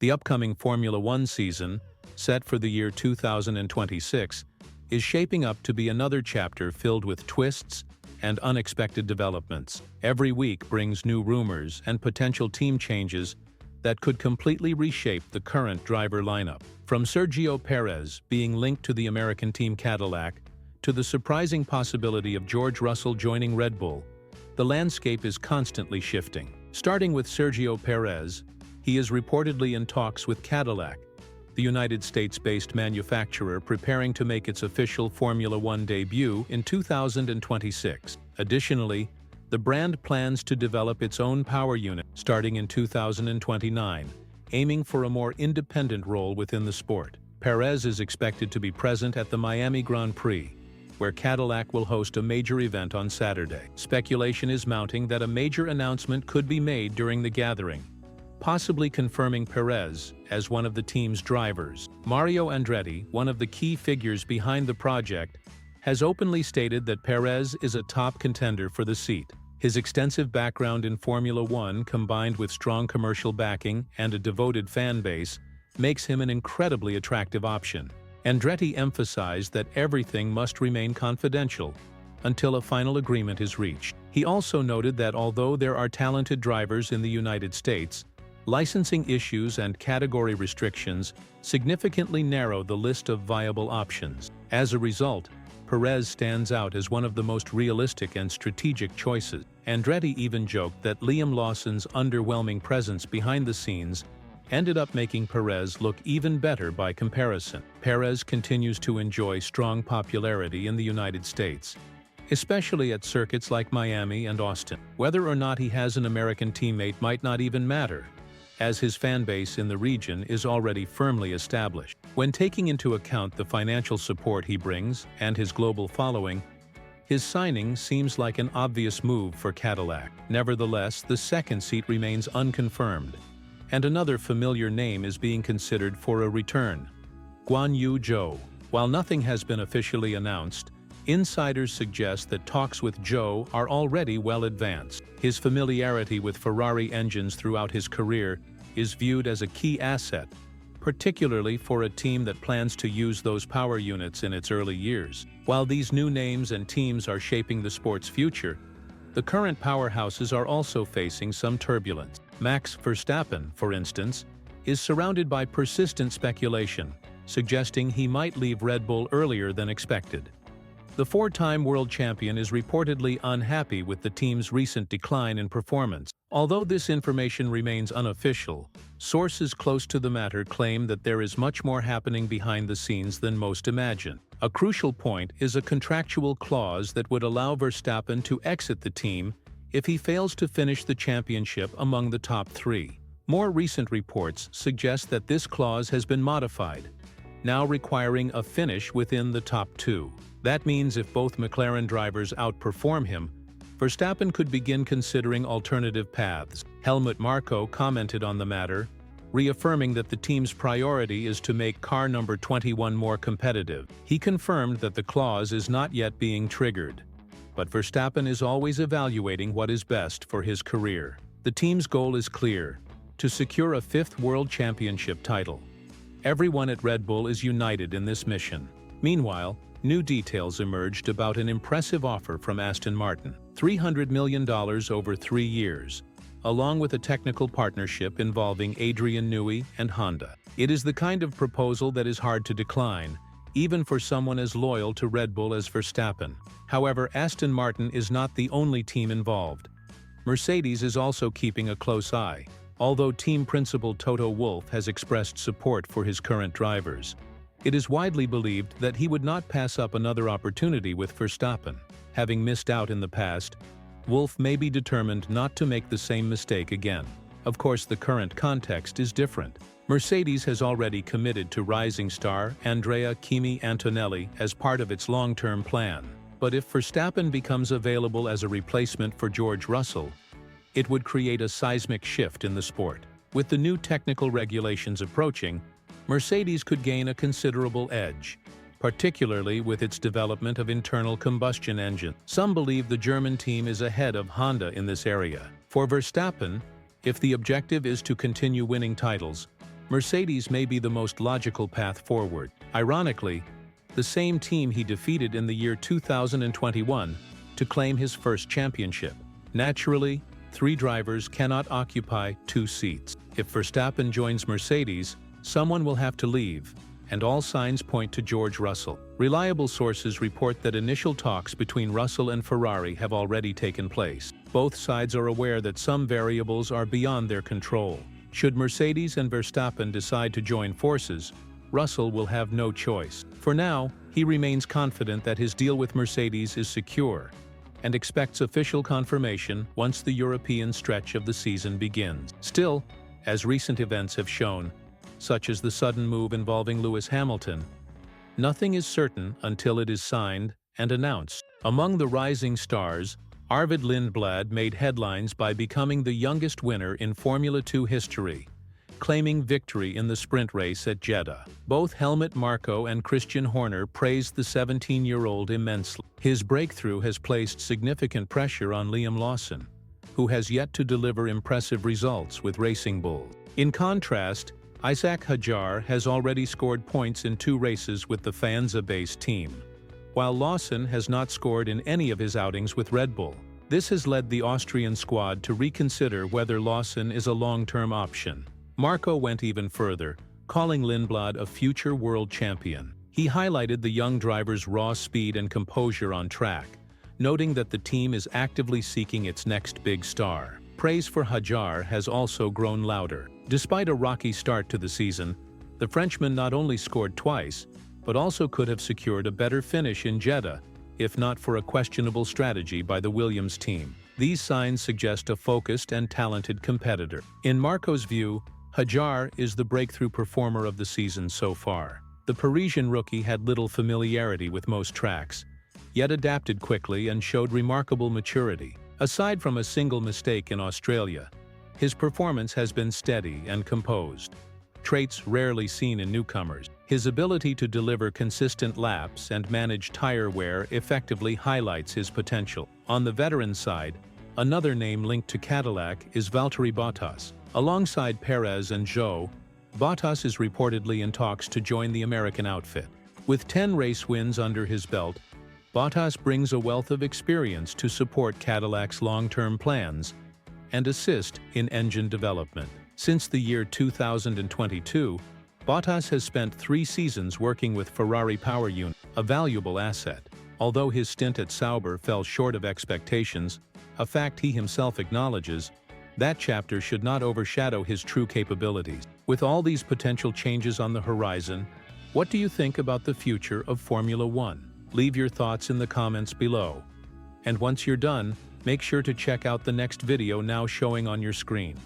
The upcoming Formula One season, set for the year 2026, is shaping up to be another chapter filled with twists and unexpected developments. Every week brings new rumors and potential team changes that could completely reshape the current driver lineup. From Sergio Pérez being linked to the American team Cadillac, to the surprising possibility of George Russell joining Red Bull, the landscape is constantly shifting. Starting with Sergio Pérez, he is reportedly in talks with Cadillac, the United States-based manufacturer preparing to make its official Formula One debut in 2026. Additionally, the brand plans to develop its own power unit starting in 2029, aiming for a more independent role within the sport. Pérez is expected to be present at the Miami Grand Prix, where Cadillac will host a major event on Saturday. Speculation is mounting that a major announcement could be made during the gathering, possibly confirming Pérez as one of the team's drivers. Mario Andretti, one of the key figures behind the project, has openly stated that Pérez is a top contender for the seat. His extensive background in Formula One, combined with strong commercial backing and a devoted fan base, makes him an incredibly attractive option. Andretti emphasized that everything must remain confidential until a final agreement is reached. He also noted that although there are talented drivers in the United States, licensing issues and category restrictions significantly narrow the list of viable options. As a result, Pérez stands out as one of the most realistic and strategic choices. Andretti even joked that Liam Lawson's underwhelming presence behind the scenes ended up making Pérez look even better by comparison. Pérez continues to enjoy strong popularity in the United States, especially at circuits like Miami and Austin. Whether or not he has an American teammate might not even matter, as his fan base in the region is already firmly established. When taking into account the financial support he brings and his global following, his signing seems like an obvious move for Cadillac. Nevertheless, the second seat remains unconfirmed, and another familiar name is being considered for a return: Guan Yu Zhou. While nothing has been officially announced, insiders suggest that talks with Zhou are already well advanced. His familiarity with Ferrari engines throughout his career is viewed as a key asset, particularly for a team that plans to use those power units in its early years. While these new names and teams are shaping the sport's future, the current powerhouses are also facing some turbulence. Max Verstappen, for instance, is surrounded by persistent speculation, suggesting he might leave Red Bull earlier than expected. The four-time world champion is reportedly unhappy with the team's recent decline in performance. Although this information remains unofficial, sources close to the matter claim that there is much more happening behind the scenes than most imagine. A crucial point is a contractual clause that would allow Verstappen to exit the team if he fails to finish the championship among the top three. More recent reports suggest that this clause has been modified, now requiring a finish within the top two. That means if both McLaren drivers outperform him, Verstappen could begin considering alternative paths. Helmut Marko commented on the matter, reaffirming that the team's priority is to make car number 21 more competitive. He confirmed that the clause is not yet being triggered, but Verstappen is always evaluating what is best for his career. The team's goal is clear: to secure a fifth world championship title. Everyone at Red Bull is united in this mission. Meanwhile, new details emerged about an impressive offer from Aston Martin: $300 million over 3 years, along with a technical partnership involving Adrian Newey and Honda. It is the kind of proposal that is hard to decline, even for someone as loyal to Red Bull as Verstappen. However, Aston Martin is not the only team involved. Mercedes is also keeping a close eye, although team principal Toto Wolff has expressed support for his current drivers. It is widely believed that he would not pass up another opportunity with Verstappen. Having missed out in the past, Wolff may be determined not to make the same mistake again. Of course, the current context is different. Mercedes has already committed to rising star Andrea Kimi Antonelli as part of its long-term plan. But if Verstappen becomes available as a replacement for George Russell, it would create a seismic shift in the sport. With the new technical regulations approaching, Mercedes could gain a considerable edge, particularly with its development of internal combustion engines. Some believe the German team is ahead of Honda in this area. For Verstappen, if the objective is to continue winning titles, Mercedes may be the most logical path forward. Ironically, the same team he defeated in the year 2021 to claim his first championship. Naturally, 3 drivers cannot occupy 2 seats. If Verstappen joins Mercedes, someone will have to leave, and all signs point to George Russell. Reliable sources report that initial talks between Russell and Ferrari have already taken place. Both sides are aware that some variables are beyond their control. Should Mercedes and Verstappen decide to join forces, Russell will have no choice. For now, he remains confident that his deal with Mercedes is secure, and expects official confirmation once the European stretch of the season begins. Still, as recent events have shown, such as the sudden move involving Lewis Hamilton, nothing is certain until it is signed and announced. Among the rising stars, Arvid Lindblad made headlines by becoming the youngest winner in Formula 2 history, claiming victory in the sprint race at Jeddah. Both Helmut Marko and Christian Horner praised the 17-year-old immensely. His breakthrough has placed significant pressure on Liam Lawson, who has yet to deliver impressive results with Racing Bulls. In contrast, Isaac Hadjar has already scored points in 2 races with the Faenza-based team, while Lawson has not scored in any of his outings with Red Bull. This has led the Austrian squad to reconsider whether Lawson is a long-term option. Marko went even further, calling Lindblad a future world champion. He highlighted the young driver's raw speed and composure on track, noting that the team is actively seeking its next big star. Praise for Hadjar has also grown louder. Despite a rocky start to the season, the Frenchman not only scored twice, but also could have secured a better finish in Jeddah, if not for a questionable strategy by the Williams team. These signs suggest a focused and talented competitor. In Marko's view, Hadjar is the breakthrough performer of the season so far. The Parisian rookie had little familiarity with most tracks, yet adapted quickly and showed remarkable maturity. Aside from a single mistake in Australia, his performance has been steady and composed, traits rarely seen in newcomers. His ability to deliver consistent laps and manage tire wear effectively highlights his potential. On the veteran side, another name linked to Cadillac is Valtteri Bottas. Alongside Pérez and Zhou, Bottas is reportedly in talks to join the American outfit. With 10 race wins under his belt, Bottas brings a wealth of experience to support Cadillac's long-term plans and assist in engine development. Since the year 2022, Bottas has spent 3 seasons working with Ferrari Power Unit, a valuable asset. Although his stint at Sauber fell short of expectations, a fact he himself acknowledges, that chapter should not overshadow his true capabilities. With all these potential changes on the horizon, what do you think about the future of Formula 1? Leave your thoughts in the comments below. And once you're done, make sure to check out the next video now showing on your screen.